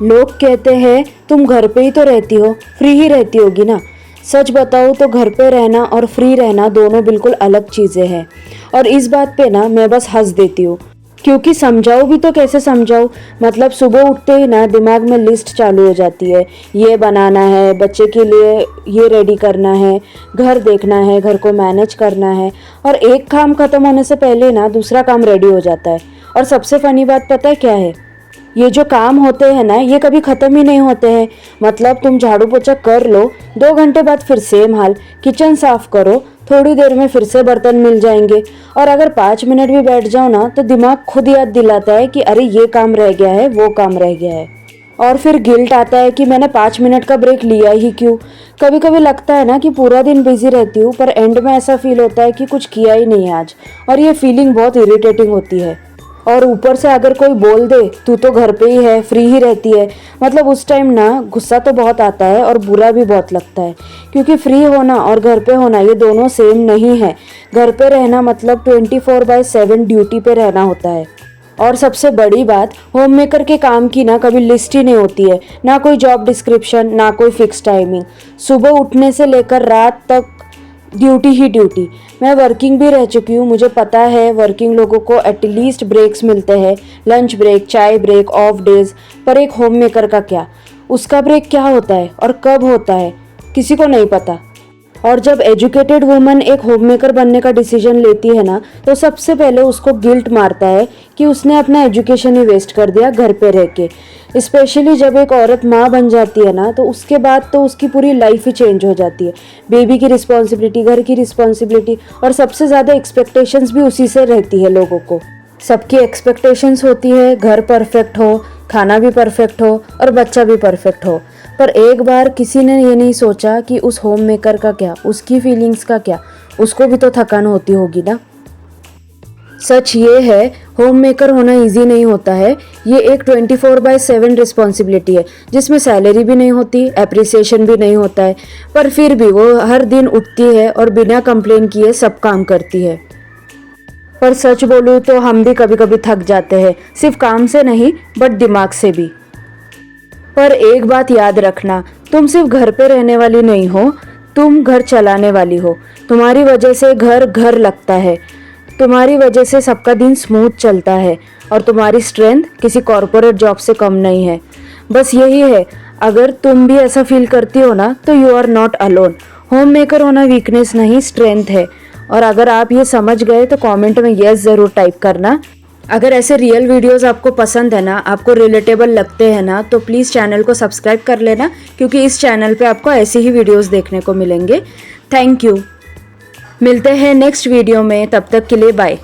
लोग कहते हैं तुम घर पे ही तो रहती हो, फ्री ही रहती होगी ना। सच बताऊँ तो घर पे रहना और फ्री रहना दोनों बिल्कुल अलग चीज़ें हैं। और इस बात पे ना मैं बस हंस देती हूँ, क्योंकि समझाऊँ भी तो कैसे समझाऊँ। मतलब सुबह उठते ही ना दिमाग में लिस्ट चालू हो जाती है, ये बनाना है, बच्चे के लिए ये रेडी करना है, घर देखना है, घर को मैनेज करना है, और एक काम खत्म होने से पहले ना दूसरा काम रेडी हो जाता है। और सबसे फनी बात पता है क्या है, ये जो काम होते हैं ना ये कभी ख़त्म ही नहीं होते हैं। मतलब तुम झाड़ू पोछा कर लो, 2 घंटे बाद फिर सेम हाल, किचन साफ करो, थोड़ी देर में फिर से बर्तन मिल जाएंगे। और अगर 5 मिनट भी बैठ जाओ ना तो दिमाग खुद याद दिलाता है कि अरे ये काम रह गया है, वो काम रह गया है। और फिर गिल्ट आता है कि मैंने 5 मिनट का ब्रेक लिया ही क्यों। कभी कभी लगता है ना कि पूरा दिन बिजी रहती हूँ, पर एंड में ऐसा फील होता है कि कुछ किया ही नहीं आज, और ये फीलिंग बहुत इरिटेटिंग होती है। और ऊपर से अगर कोई बोल दे तू तो घर पे ही है, फ्री ही रहती है, मतलब उस टाइम ना गुस्सा तो बहुत आता है और बुरा भी बहुत लगता है। क्योंकि फ्री होना और घर पे होना ये दोनों सेम नहीं है। घर पे रहना मतलब 24/7 ड्यूटी पे रहना होता है। और सबसे बड़ी बात, होम मेकर के काम की ना कभी लिस्ट ही नहीं होती है, ना कोई जॉब डिस्क्रिप्शन, ना कोई फिक्स टाइमिंग। सुबह उठने से लेकर रात तक ड्यूटी ही ड्यूटी। मैं वर्किंग भी रह चुकी हूँ, मुझे पता है वर्किंग लोगों को एटलीस्ट ब्रेक्स मिलते हैं, लंच ब्रेक, चाय ब्रेक, ऑफ डेज। पर एक होम मेकर का क्या, उसका ब्रेक क्या होता है और कब होता है, किसी को नहीं पता। और जब एजुकेटेड वुमन एक होम मेकर बनने का डिसीजन लेती है ना तो सबसे पहले उसको गिल्ट मारता है कि उसने अपना एजुकेशन ही वेस्ट कर दिया घर पे रह के। स्पेशली जब एक औरत माँ बन जाती है ना तो उसके बाद तो उसकी पूरी लाइफ ही चेंज हो जाती है। बेबी की रिस्पॉन्सिबिलिटी, घर की रिस्पॉन्सिबिलिटी, और सबसे ज़्यादा एक्सपेक्टेशंस भी उसी से रहती है लोगों को। सबकी एक्सपेक्टेशंस होती है घर परफेक्ट हो, खाना भी परफेक्ट हो और बच्चा भी परफेक्ट हो। पर एक बार किसी ने ये नहीं सोचा कि उस होम मेकर का क्या, उसकी फीलिंग्स का क्या, उसको भी तो थकान होती होगी ना। सच ये है, होम मेकर होना इजी नहीं होता है। ये एक 24/7 रिस्पॉन्सिबिलिटी है जिसमें सैलरी भी नहीं होती, एप्रिसिएशन भी नहीं होता है, पर फिर भी वो हर दिन उठती है और बिना कंप्लेन किए सब काम करती है। पर सच बोलूँ तो हम भी कभी कभी थक जाते हैं, सिर्फ काम से नहीं बट दिमाग से भी। पर एक बात याद रखना, तुम सिर्फ घर पे रहने वाली नहीं हो, तुम घर चलाने वाली हो। तुम्हारी वजह से घर घर लगता है, तुम्हारी वजह से सबका दिन स्मूथ चलता है, और तुम्हारी स्ट्रेंथ किसी कॉरपोरेट जॉब से कम नहीं है। बस यही है, अगर तुम भी ऐसा फील करती हो ना तो you are not alone. Home maker होना वीकनेस नहीं, स्ट्रेंथ है। और अगर आप ये समझ गए तो कमेंट में यस ज़रूर टाइप करना। अगर ऐसे रियल वीडियोस आपको पसंद है ना, आपको रिलेटेबल लगते हैं ना, तो प्लीज़ चैनल को सब्सक्राइब कर लेना, क्योंकि इस चैनल पे आपको ऐसे ही वीडियोस देखने को मिलेंगे। Thank you. मिलते हैं नेक्स्ट वीडियो में, तब तक के लिए बाय।